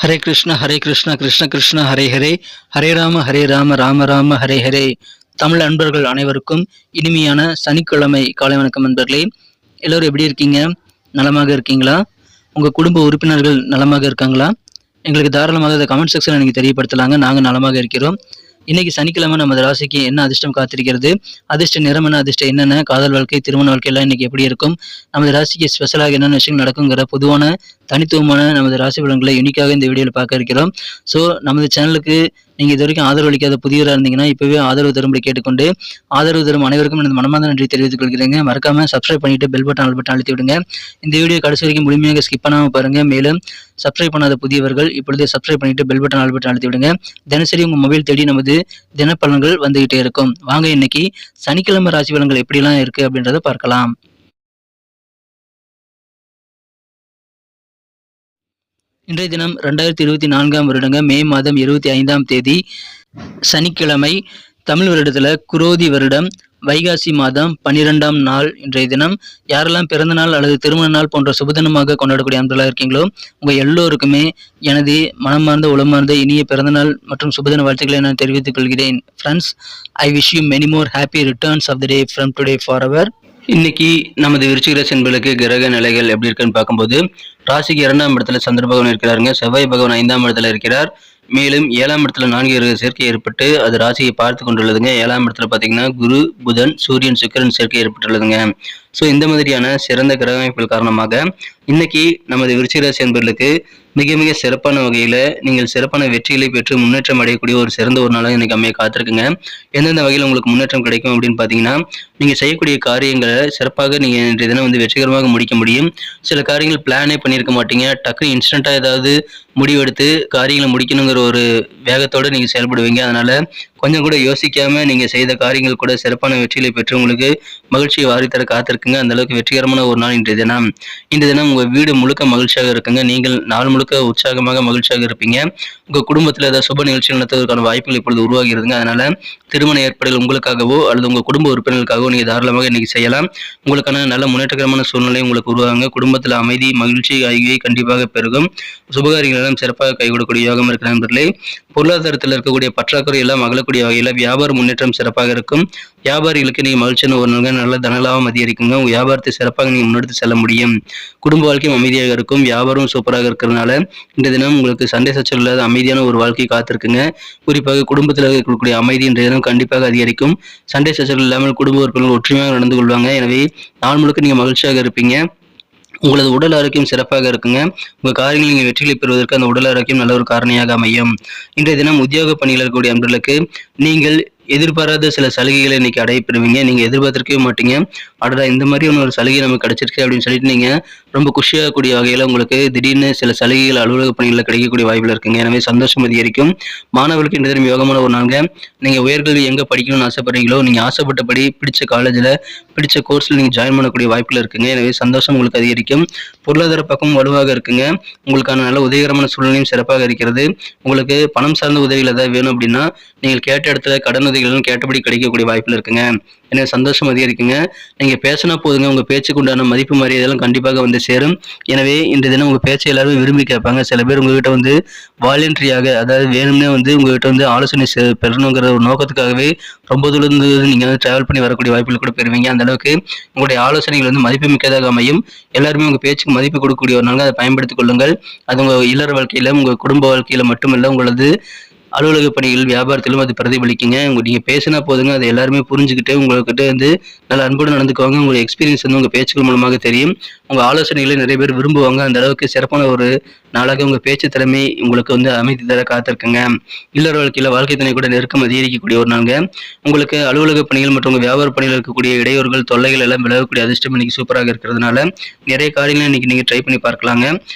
ஹரே கிருஷ்ணா கிருஷ்ண கிருஷ்ண ஹரே ஹரே, ஹரே ராம ராம ராம ஹரே ஹரே. தமிழ் அன்பர்கள் அனைவருக்கும் இனிமையான சனிக்கிழமை காலை வணக்கம் நண்பர்களே. எல்லோரும் எப்படி இருக்கீங்க? நலமாக இருக்கீங்களா? உங்கள் குடும்ப உறுப்பினர்கள் நலமாக இருக்காங்களா? எங்களுக்கு தாராளமாக அதை கமெண்ட் செக்ஷனில் நீங்கள் தெரியப்படுத்தலாங்க. நாங்கள் நலமாக இருக்கிறோம். இன்னைக்கு சனிக்கிழமை நமது ராசிக்கு என்ன அதிர்ஷ்டம் காத்திருக்கிறது, அதிர்ஷ்ட நிறம் என்ன, அதிர்ஷ்டம் என்னென்ன, காதல் வாழ்க்கை, திருமண வாழ்க்கை எல்லாம் இன்னைக்கு எப்படி இருக்கும், நமது ராசிக்கு ஸ்பெஷலாக என்னென்ன விஷயங்கள் நடக்குங்கிற பொதுவான தனித்துவமான நமது ராசி பலன்களை யூனிக்காக இந்த வீடியோவில் பார்க்க இருக்கிறோம். ஸோ நமது சேனலுக்கு நீங்கள் இது வரைக்கும் ஆதரவு அளிக்காத புதியவராக இருந்தீங்கன்னா இப்போவே ஆதரவு தரும்படி கேட்டுக்கொண்டு, ஆதரவு தரும் அனைவருக்கும் எனது மனமார்ந்த நன்றி தெரிவித்துக் கொள்கிறேங்க. மறக்காம சப்ஸ்கிரைப் பண்ணிட்டு பெல் பட்டன் ஆல் பட்டன் அழுத்தி விடுங்க. இந்த வீடியோ கடைசி வரைக்கும் முழுமையாக ஸ்கிப் பண்ணாமல் பாருங்க. மேலும் சப்ஸ்கிரைப் பண்ணாத புதியவர்கள் இப்பொழுதே சப்ஸ்கிரைப் பண்ணிட்டு பெல் பட்டன் ஆல் பட்டன் அழுத்தி விடுங்க. தினசரி உங்கள் மொபைல் தேடி நமது தினப்பலன்கள் வந்துகிட்டே இருக்கும். வாங்க இன்னைக்கு சனிக்கிழமை ராசி பலன்கள் எப்படிலாம் இருக்கு அப்படின்றத பார்க்கலாம். இன்றைய தினம் 2024 வருடங்க மே மாதம் 25ஆம் தேதி சனிக்கிழமை. தமிழ் வருடத்துல குரோதி வருடம் வைகாசி மாதம் 12ஆம் நாள் இன்றைய தினம். யாரெல்லாம் பிறந்த நாள் அல்லது திருமண நாள் போன்ற சுபதினமாக கொண்டாடக்கூடிய அன்பர்களாக இருக்கீங்களோ உங்க எல்லோருக்குமே எனது மனமார்ந்த உளமார்ந்த இனிய பிறந்தநாள் மற்றும் சுபதின வாழ்த்துக்களை நான் தெரிவித்துக் கொள்கிறேன். Friends, I wish you many more happy returns of the day from today forever. இன்னைக்கு நமது விருச்சிக ராசி என்பதற்கு கிரக நிலைகள் எப்படி இருக்குன்னு பார்க்கும்போது, ராசிக்கு 2ஆம் இடத்துல சந்திர பகவான் இருக்கிறாருங்க. செவ்வாய் பகவான் 5ஆம் இடத்துல இருக்கிறார். மேலும் 7ஆம் இடத்துல 4 கிரக சேர்க்கை ஏற்பட்டு அது ராசியை பார்த்து கொண்டுள்ளதுங்க. 7ஆம் இடத்துல பார்த்தீங்கன்னா குரு, புதன், சூரியன், சுக்கிரன் சேர்க்கை ஏற்பட்டுள்ளதுங்க. ஸோ இந்த மாதிரியான சிறந்த கிரக அமைப்புகள் காரணமாக இன்னைக்கு நமது விருச்சிக ராசி என்பவர்களுக்கு மிக மிக சிறப்பான வகையில் நீங்கள் சிறப்பான வெற்றிகளை பெற்று முன்னேற்றம் அடையக்கூடிய ஒரு சிறந்த ஒரு நாளாக இன்னைக்கு அமைய காத்திருக்குங்க. எந்தெந்த வகையில் உங்களுக்கு முன்னேற்றம் கிடைக்கும் அப்படின்னு பார்த்தீங்கன்னா, நீங்கள் செய்யக்கூடிய காரியங்களை சிறப்பாக நீங்கள் இன்றைய தினம் வெற்றிகரமாக முடிக்க முடியும். சில காரியங்கள் பிளானே பண்ணியிருக்க மாட்டீங்க. டக்குனு இன்ஸ்டண்ட்டாக ஏதாவது முடிவெடுத்து காரியங்களை முடிக்கணுங்கிற ஒரு வேகத்தோடு நீங்கள் செயல்படுவீங்க. அதனால கொஞ்சம் கூட யோசிக்காம நீங்கள் செய்த காரியங்கள் கூட சிறப்பான வெற்றிகளை பெற்று உங்களுக்கு மகிழ்ச்சியை வாரித்தர காத்திருக்குங்க. அந்த அளவுக்கு வெற்றிகரமான ஒரு நாள் இன்றைய தினம். இன்றைய தினம் உங்கள் வீடு முழுக்க மகிழ்ச்சியாக இருக்குங்க. நீங்கள் நாள் முழுக்க உற்சாகமாக மகிழ்ச்சியாக இருப்பீங்க. உங்கள் குடும்பத்தில் ஏதாவது சுப நிகழ்ச்சிகள் நடத்துவதற்கான வாய்ப்புகள் இப்பொழுது உருவாகிறதுங்க. அதனால திருமண ஏற்பாடுகள் உங்களுக்காகவோ அல்லது உங்கள் குடும்ப உறுப்பினர்களுக்காகவோ நீங்கள் தாராளமாக இன்னைக்கு செய்யலாம். உங்களுக்கான நல்ல முன்னேற்றகரமான சூழ்நிலை உங்களுக்கு உருவாகுங்க. குடும்பத்தில் அமைதி, மகிழ்ச்சி ஆகியவை கண்டிப்பாக பெருகும். சுபகாரியங்கள் எல்லாம் சிறப்பாக கைகூடக்கூடிய யோகம் இருக்கிற நண்பர்களே. பொருளாதாரத்தில் இருக்கக்கூடிய பற்றாக்குறை எல்லாம் அகலக்கூடிய வகையில் வியாபார முன்னேற்றம் சிறப்பாக இருக்கும். வியாபாரிகளுக்கு நீங்கள் மகிழ்ச்சியான ஒரு நல்ல தனலாபம் அதிகரிக்குங்க. உங்கள் வியாபாரத்தை சிறப்பாக நீங்கள் முன்னெடுத்து செல்ல முடியும். குடும்ப வாழ்க்கையும் அமைதியாக இருக்கும். வியாபாரம் சூப்பராக இருக்கிறதுனால இந்த தினம் உங்களுக்கு சண்டை சச்சரவு இல்லாத அமைதியான ஒரு வாழ்க்கை காத்திருக்குங்க. குறிப்பாக குடும்பத்தில் இருக்கக்கூடிய அமைதி இன்றைய தினம் கண்டிப்பாக அதிகரிக்கும். சண்டை சச்சரவு இல்லாமல் குடும்ப உறுப்பினர்கள் ஒற்றுமையாக நடந்து கொள்வாங்க. எனவே நாள் முழுக்க நீங்கள் மகிழ்ச்சியாக இருப்பீங்க. உங்களது உடல் ஆரோக்கியம் சிறப்பாக இருக்குங்க. உங்கள் காரியங்கள் நீங்கள் வெற்றிகளை பெறுவதற்கு அந்த உடல் ஆரோக்கியம் நல்ல ஒரு காரணியாக அமையும். இன்றைய தினம் உத்தியோக பணியில் இருக்கக்கூடிய அன்பர்களுக்கு நீங்கள் எதிர்பாராத சில சலுகைகளை இன்னைக்கு அடையப்பெறுவீங்க. நீங்க எதிர்பார்த்திருக்கவே மாட்டீங்க. அடடா, இந்த மாதிரி ஒரு சலுகை நமக்கு கிடைச்சிருக்கு அப்படின்னு சொல்லிட்டு நீங்க ரொம்ப குஷியாகக்கூடிய வகையில உங்களுக்கு திடீர்னு சில சலுகைகள் அலுவலக பணிகளில் கிடைக்கக்கூடிய வாய்ப்புகள் இருக்குங்க. எனவே சந்தோஷம் அதிகரிக்கும். மாணவர்களுக்கு இந்த தினம் யோகமான ஒரு நாளுங்க. நீங்க உயர்கல்வி எங்க படிக்கணும்னு ஆசைப்படுறீங்களோ நீங்க ஆசைப்பட்டபடி பிடிச்ச காலேஜ்ல பிடிச்ச கோர்ஸ்ல நீங்க ஜாயின் பண்ணக்கூடிய வாய்ப்புகள் இருக்குங்க. எனவே சந்தோஷம் உங்களுக்கு அதிகரிக்கும். பொருளாதார பக்கம் வலுவாக இருக்குங்க. உங்களுக்கான நல்ல உதவிகரமான சூழ்நிலையும் சிறப்பாக இருக்கிறது. உங்களுக்கு பணம் சார்ந்த உதவிகள் ஏதாவது வேணும் அப்படின்னா நீங்கள் கேட்ட இடத்துல கடன் உதவிகளும் கேட்டபடி கிடைக்கக்கூடிய வாய்ப்புகள் இருக்குங்க. எனவே சந்தோஷம் அதிகரிக்குங்க. நீங்க பேசினா போதுங்க, உங்க பேச்சுக்கு உண்டான மதிப்பு மரியாதைலாம் கண்டிப்பாக சேரும். எனவே இன்றைய தினம் உங்க பேச்சை எல்லாரும் விரும்பி கேட்பாங்க. சில பேர் உங்ககிட்ட வாலண்டரியாக, அதாவது வேணும்னே உங்ககிட்ட ஆலோசனை பெறணுங்கிற ஒரு நோக்கத்துக்காகவே ரொம்ப தூரம் நீங்க டிராவல் பண்ணி வரக்கூடிய வாய்ப்புகள் கூட பெறுவீங்க. அந்த அளவுக்கு உங்களுடைய ஆலோசனைகள் மதிப்பு மிக்கதாக அமையும். எல்லாருமே உங்க பேச்சுக்கு மதிப்பு கொடுக்கக்கூடிய ஒரு நாள் அதை பயன்படுத்திக் கொள்ளுங்கள். அது உங்க இல்லற வாழ்க்கையில, உங்க குடும்ப வாழ்க்கையில மட்டுமல்ல, உங்களது அலுவலக பணிகள், வியாபாரத்திலும் அது பிரதிபலிக்குங்க. நீங்க பேசினா போதுங்க, அதை எல்லாருமே புரிஞ்சுக்கிட்டு உங்ககிட்ட நல்ல அன்புடன் நடந்துக்குவாங்க. உங்க எக்ஸ்பீரியன்ஸ் உங்க பேச்சுக்கள் மூலமாக தெரியும். உங்க ஆலோசனைகளை நிறைய பேர் விரும்புவாங்க. அந்த அளவுக்கு சிறப்பான ஒரு நாளாக உங்க பேச்சு திறமை உங்களுக்கு அமைதி தர காத்திருக்குங்க. இல்லற வாழ்க்கையில வாழ்க்கை துணை கூட நெருக்கம் அதிகரிக்கக்கூடிய ஒரு நாளுங்க. உங்களுக்கு அலுவலக பணிகள் மற்றும் உங்க வியாபார பணிகள் இருக்கக்கூடிய இடையூறுகள், தொல்லைகள் எல்லாம் விலகக்கூடிய அதிர்ஷ்டம் இன்னைக்கு சூப்பராக இருக்கிறதுனால நிறைய காரியங்களை இன்னைக்கு நீங்க ட்ரை பண்ணி பார்க்கலாங்க.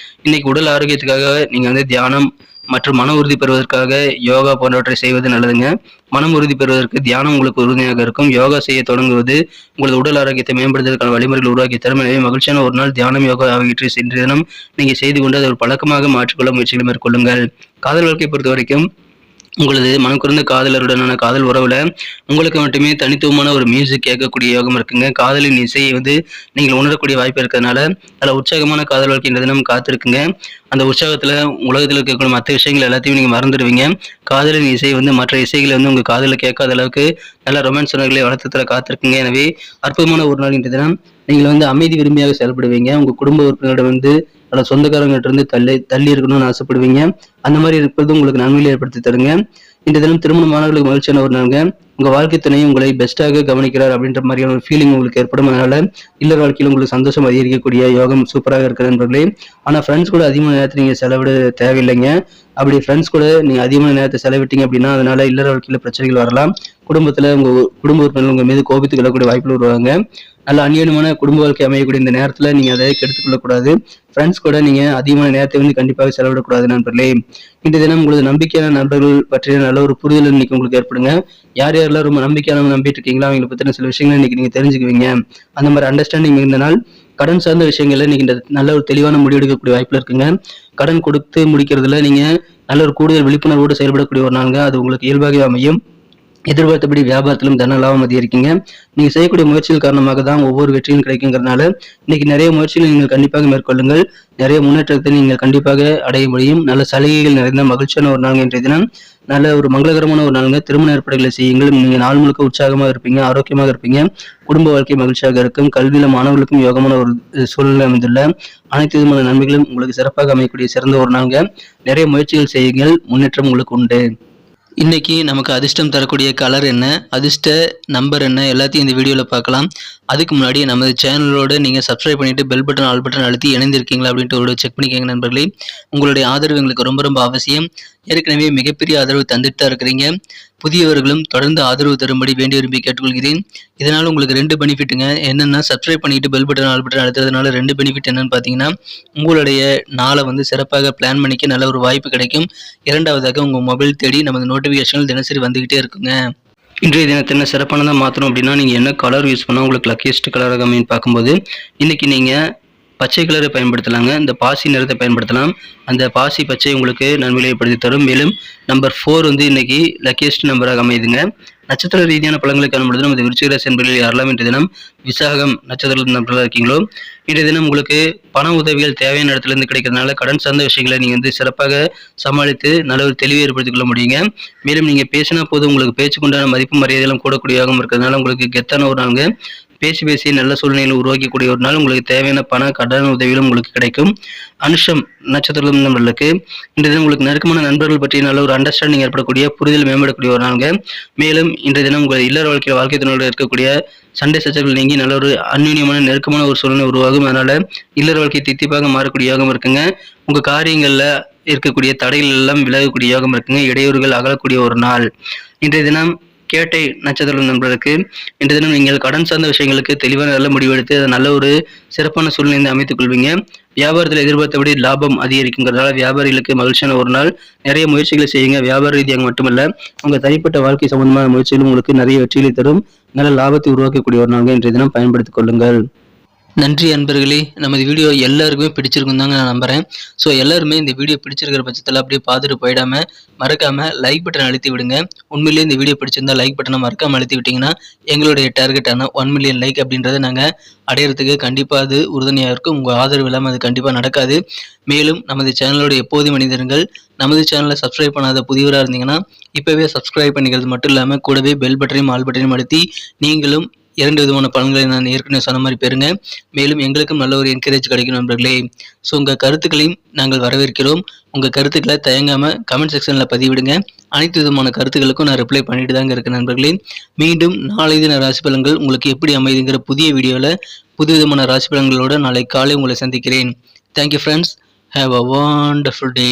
இன்னைக்கு உடல் ஆரோக்கியத்துக்காக நீங்க தியானம் மற்றும் மன உறுதி பெறுவதற்காக யோகா போன்றவற்றை செய்வது நல்லதுங்க. மனம் உறுதி பெறுவதற்கு தியானம் உங்களுக்கு உறுதியாக இருக்கும். யோகா செய்ய தொடங்குவது உங்களது உடல் ஆரோக்கியத்தை மேம்படுத்துவதற்கான வழிமுறைகள் உருவாக்கி தரும். எனவே மகிழ்ச்சியான ஒரு நாள் தியானம், யோகா ஆகியவற்றை சென்ற தினம் நீங்க செய்து கொண்டு அதை ஒரு பழக்கமாக மாற்றிக்கொள்ள முயற்சிகளை மேற்கொள்ளுங்கள். காதல் வாழ்க்கை பொறுத்த வரைக்கும் உங்களது மனம் குறைந்த காதலருடனான காதல் உறவுல உங்களுக்கு மட்டுமே தனித்துவமான ஒரு மியூசிக் கேட்கக்கூடிய யோகம் இருக்குங்க. காதலின் இசையை நீங்கள் உணரக்கூடிய வாய்ப்பு இருக்கிறதுனால அதில் உற்சாகமான காதல் வாழ்க்கை இந்த தினம் காத்திருக்குங்க. அந்த உற்சாகத்துல உலகத்தில் இருக்கக்கூடிய மற்ற விஷயங்கள் எல்லாத்தையும் நீங்க மறந்துடுவீங்க. காதலின் இசை மற்ற இசைகளை உங்க காதல கேட்காத அளவுக்கு நல்ல ரொமான்ஸ் உணர்வுகளை வளர்த்தத்துல காத்திருக்குங்க. எனவே அற்புதமான ஒரு நாள் இன்றைய தினம் நீங்கள் அமைதி விரும்பியாக செயல்படுவீங்க. உங்க குடும்ப உறுப்பினரிடம் பல சொந்தக்காரங்கிட்ட இருந்து தள்ளி இருக்கணும்னு ஆசைப்படுவீங்க. அந்த மாதிரி இருப்பது உங்களுக்கு நன்மையை ஏற்படுத்தி தருங்க. இந்த தினம் திருமணமானவர்களுக்கு மகிழ்ச்சியான ஒரு நாளுங்க. உங்க வாழ்க்கை துணை உங்களை பெஸ்ட்டாக கவனிக்கிறார் அப்படின்ற மாதிரியான ஒரு ஃபீலிங் உங்களுக்கு ஏற்படும். அதனால இல்லற வாழ்க்கையில் உங்களுக்கு சந்தோஷம் அதிகரிக்கக்கூடிய யோகம் சூப்பராக இருக்கிற நண்பர்களே. ஆனா ஃப்ரெண்ட்ஸ் கூட அதிகமான நேரத்தை நீங்க செலவிட தேவையில்லைங்க. அப்படி ஃப்ரெண்ட்ஸ் கூட நீங்க அதிகமான நேரத்தை செலவிட்டீங்க அப்படின்னா அதனால இல்லற வாழ்க்கையில பிரச்சனைகள் வரலாம். குடும்பத்துல உங்க குடும்ப உறுப்பினர்கள் உங்க மீது கோபித்து கொள்ளக்கூடிய வாய்ப்புகள் வருவாங்க. நல்ல அந்நியமான குடும்ப வாழ்க்கை அமையக்கூடிய இந்த நேரத்துல நீங்க அதை கெடுத்துக் கொள்ளக்கூடாது. ஃப்ரெண்ட்ஸ் கூட நீங்க அதிகமான நேரத்தை கண்டிப்பாக செலவிடக்கூடாது நண்பர்களே. இன்றைய தினம் உங்களது நம்பிக்கையான நண்பர்கள் பற்றிய நல்ல ஒரு புரிதல் இன்னைக்கு உங்களுக்கு ஏற்படுங்க. யார் யாரெல்லாம் ரொம்ப நம்பிக்கையான நம்பிட்டு இருக்கீங்களோ அவங்களை பத்தின சில விஷயங்களை இன்னைக்கு நீங்க தெரிஞ்சுக்குவீங்க. அந்த மாதிரி அண்டர்ஸ்டாண்டிங் இருந்த நாள் கடன் சார்ந்த விஷயங்கள்ல இன்னைக்கு நல்ல ஒரு தெளிவான முடிவு எடுக்கக்கூடிய வாய்ப்புல இருக்குங்க. கடன் கொடுத்து முடிக்கிறதுல நீங்க நல்ல ஒரு கூடுதல் விழிப்புணர்வோடு செயல்படக்கூடிய ஒரு நாளுங்க. அது உங்களுக்கு இயல்பாகவே அமையும். எதிர்பார்த்தபடி வியாபாரத்திலும் தன லாபம் அதிகரிக்குங்க. நீங்க செய்யக்கூடிய முயற்சிகள் காரணமாக தான் ஒவ்வொரு வெற்றியும் கிடைக்குங்கிறதுனால இன்னைக்கு நிறைய முயற்சிகளை நீங்கள் கண்டிப்பாக மேற்கொள்ளுங்கள். நிறைய முன்னேற்றத்தை நீங்கள் கண்டிப்பாக அடைய முடியும். நல்ல சலுகைகள் நிறைந்த மகிழ்ச்சியான ஒரு நாள் இன்றைய தினம். நல்ல ஒரு மங்களகரமான ஒரு நாளுங்க. திருமண ஏற்பாடுகளை செய்யுங்கள். நீங்க நாள் முழுக்க உற்சாகமாக இருப்பீங்க, ஆரோக்கியமாக இருப்பீங்க. குடும்ப வாழ்க்கை மகிழ்ச்சியாக இருக்கும். கல்வியில மாணவர்களுக்கும் யோகமான ஒரு சூழ்நிலை அமைந்துள்ள அனைத்து விதமான நன்மைகளும் உங்களுக்கு சிறப்பாக அமையக்கூடிய சிறந்த ஒரு நாளுங்க. நிறைய முயற்சிகள் செய்யுங்கள், முன்னேற்றம் உங்களுக்கு உண்டு. இன்னைக்கு நமக்கு அதிர்ஷ்டம் தரக்கூடிய கலர் என்ன, அதிர்ஷ்ட நம்பர் என்ன, எல்லாத்தையும் இந்த வீடியோவில் பார்க்கலாம். அதுக்கு முன்னாடி நமது சேனலோட நீங்கள் சப்ஸ்கிரைப் பண்ணிட்டு பெல் பட்டன் ஆல் பட்டன் அழுத்தி இணைந்திருக்கீங்களா அப்படின்ட்டு ஒரு செக் பண்ணிக்கோங்க நண்பர்களே. உங்களுடைய ஆதரவு எங்களுக்கு ரொம்ப ரொம்ப அவசியம். ஏற்கனவே மிகப்பெரிய ஆதரவு தந்துட்டு தான் இருக்கிறீங்க. புதியவர்களும் தொடர்ந்து ஆதரவு தரும்படி வேண்டி விரும்பி கேட்டுக்கொள்கிறேன். இதனால் உங்களுக்கு 2 பெனிஃபிட்டுங்க. என்னென்னா சப்ஸ்கிரைப் பண்ணிட்டு பெல் பட்டன் ஆல் பட்டன் அழுத்துறதுனால 2 பெனிஃபிட் என்னன்னு பார்த்தீங்கன்னா, உங்களுடைய நாளை சிறப்பாக பிளான் பண்ணிக்க நல்ல ஒரு வாய்ப்பு கிடைக்கும். இரண்டாவதாக உங்கள் மொபைல் தேடி நமது நோட்டிஃபிகேஷன்கள் தினசரி வந்துகிட்டே இருக்குங்க. இன்றைய தினத்தை என்ன சிறப்பானதாக மாற்றணும் அப்படின்னா நீங்கள் என்ன கலர் யூஸ் பண்ணால் உங்களுக்கு லக்கியஸ்ட் கலராக அமைன்னு பார்க்கும்போது இன்னைக்கு நீங்கள் பச்சை கலரை பயன்படுத்தலாங்க. இந்த பாசி நிறத்தை பயன்படுத்தலாம். அந்த பாசி பச்சை உங்களுக்கு நன்மையை ஏற்படுத்தி தரும். மேலும் நம்பர் 4 இன்னைக்கு லக்கியஸ்ட் நம்பராக அமையுதுங்க. நட்சத்திர ரீதியான பலன்களை காணும்பொழுது நமது விருச்சிக ராசி என்பதில் யாரெல்லாம் இன்றைய தினம் விசாகம் நட்சத்திர நபர்களாக இருக்கீங்களோ இன்றைய தினம் உங்களுக்கு பண உதவிகள் தேவையான இடத்துல இருந்து கிடைக்கிறதுனால கடன் சார்ந்த விஷயங்களை நீங்க சிறப்பாக சமாளித்து நல்ல ஒரு தெளிவை ஏற்படுத்திக் கொள்ள முடியுங்க. மேலும் நீங்க பேசினா போது உங்களுக்கு பேச்சுக்குண்டான மதிப்பு மரியாதைகளும் கூடக்கூடியதாகவும் இருக்கிறதுனால உங்களுக்கு கெத்தான ஒரு நாளுங்க. பேசி நல்ல சூழ்நிலையில் உருவாக்கக்கூடிய ஒரு நாள். உங்களுக்கு தேவையான பண கடன் உதவிகளும் உங்களுக்கு கிடைக்கும். அனுஷம் நட்சத்திர நண்பர்களுக்கு இன்றைய தினம் உங்களுக்கு நெருக்கமான நண்பர்கள் பற்றி நல்ல ஒரு அண்டர்ஸ்டாண்டிங் ஏற்படக்கூடிய புரிதல் மேம்படக்கூடிய ஒரு நாளுங்க. மேலும் இன்றைய தினம் உங்கள் இல்லற வாழ்க்கை துணையோடு இருக்கக்கூடிய சண்டை சச்சரவுகள் நீங்கி நல்ல ஒரு அந்யூன்யமான நெருக்கமான ஒரு சூழ்நிலை உருவாகும். அதனால இல்லற வாழ்க்கை தித்திப்பாக மாறக்கூடிய யோகம் இருக்குங்க. உங்க காரியங்கள்ல இருக்கக்கூடிய தடைகள் எல்லாம் விலகக்கூடிய யோகம் இருக்குங்க. இடையூறுகள் அகலக்கூடிய ஒரு நாள். இன்றைய தினம் கேட்டை நட்சத்திர நண்பர்களுக்கு இன்றைய தினம் நீங்கள் கடன் சார்ந்த விஷயங்களுக்கு தெளிவான நல்ல முடிவெடுத்து அதை நல்ல ஒரு சிறப்பான சூழ்நிலை அமைத்துக் கொள்வீங்க. வியாபாரத்தில் எதிர்பார்த்தபடி லாபம் அதிகரிக்குங்கிறதால வியாபாரிகளுக்கு மகிழ்ச்சியான ஒரு நாள். நிறைய முயற்சிகளை செய்யுங்க. வியாபார ரீதியாக மட்டுமல்ல உங்க தனிப்பட்ட வாழ்க்கை சம்பந்தமான முயற்சிகளும் உங்களுக்கு நிறைய வெற்றிகளை தரும். நல்ல லாபத்தை உருவாக்கக்கூடிய ஒரு நாள் இன்றைய தினம் பயன்படுத்திக் கொள்ளுங்கள். நன்றி அன்பர்களே. நமது வீடியோ எல்லாருக்குமே பிடிச்சிருக்கும் தாங்க நான் நம்புறேன். ஸோ எல்லாருமே இந்த வீடியோ பிடிச்சிருக்கிற பட்சத்தில் அப்படியே பார்த்துட்டு போயிடாம மறக்காம லைக் பட்டன் அழுத்தி விடுங்க. உண்மையிலேயே இந்த வீடியோ பிடிச்சிருந்தா லைக் பட்டனை மறக்காம அழுத்தி விட்டீங்கன்னா எங்களுடைய டார்கெட்டான 1 மில்லியன் லைக் அப்படின்றத நாங்கள் அடையிறதுக்கு கண்டிப்பாக அது உறுதுணையாக இருக்கும். உங்கள் ஆதரவு இல்லாமல் அது கண்டிப்பாக நடக்காது. மேலும் நமது சேனலோட எப்போதும் மனிதர்கள் நமது சேனலை சப்ஸ்கிரைப் பண்ணாத புதியவராக இருந்தீங்கன்னா இப்போவே சப்ஸ்கிரைப் பண்ணிக்கிறது மட்டும் இல்லாமல் கூடவே பெல் பட்டனையும் ஆல் பட்டனையும் அழுத்தி நீங்களும் 2 விதமான பலன்களை நான் ஏற்கனவே சொன்ன மாதிரி பெறுங்க. மேலும் எங்களுக்கும் நல்ல ஒரு என்கரேஜ் கிடைக்கும் நண்பர்களே. ஸோ உங்கள் கருத்துக்களையும் நாங்கள் வரவேற்கிறோம். உங்கள் கருத்துக்களை தயங்காமல் கமெண்ட் செக்ஷனில் பதிவிடுங்க. அனைத்து விதமான கருத்துக்களுக்கும் நான் ரிப்ளை பண்ணிட்டு தாங்க இருக்கேன் நண்பர்களே. மீண்டும் நாளை தின ராசி பலன்கள் உங்களுக்கு எப்படி அமைதுங்கிற புதிய வீடியோவில் புது விதமான ராசி பலன்களோடு நாளை காலை உங்களை சந்திக்கிறேன். Thank you friends. Have a wonderful day.